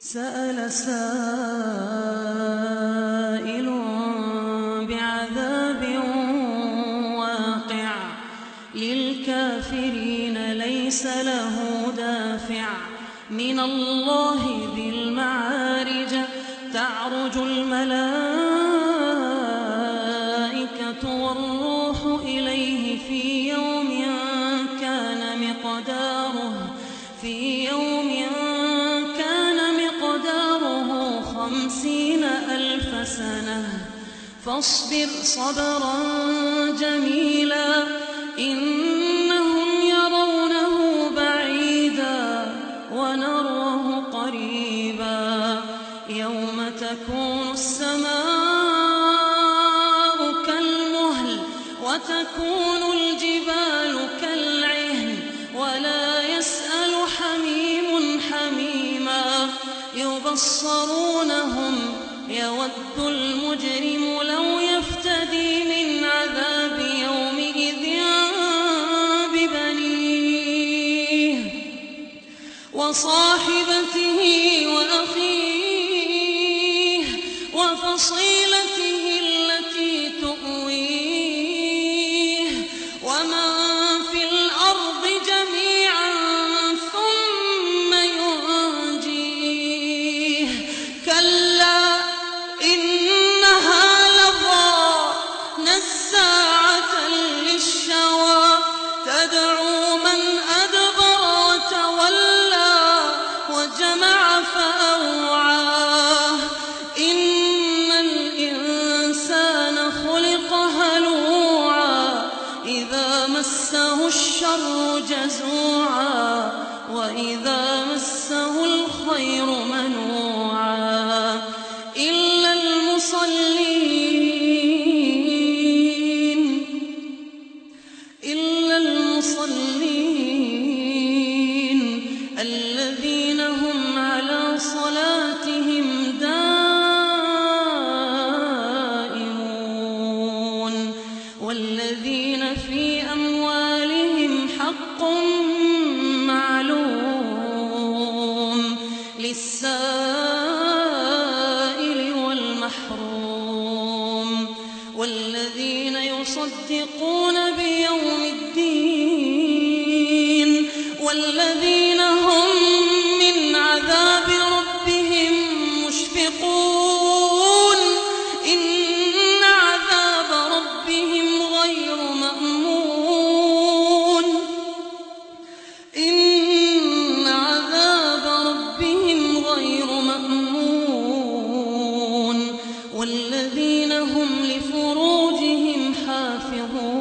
سأل سائل بعذاب واقع للكافرين ليس له دافع من الله ذي المعارج تعرج الملائكة والروح إليه في يوم كان مقداره 50,000 سنة فاصبر صبرا جميلا إنهم يرونه بعيدا ونراه قريبا يوم تكون السماء كالمهل وتكون الجبال كالعهن ولا يسأل حميم حميما يبصرونهم يود المجرم لو يفتدي من عذاب يومئذ ببنيه وصاحبته وأخيه وفصيلته التي تؤويه ومن في الأرض جميعا ثم ينجيه كلا إنها لظى نزاعة للشوى تدعو من أدبر وتولى وجمع فأوعى إن الإنسان خلق هلوعا إذا مسه الشر جزوعا وإذا مسه الخير منوعا إلا المصلين الذين هم على صلاتهم دائمون والذين في أموالهم حق معلوم للسائل والمحروم والذين يصدقون بيوم الدين والذين هم من عذاب ربهم مشفقون إن عذاب ربهم غير مأمون والذين هم لفروجهم حافظون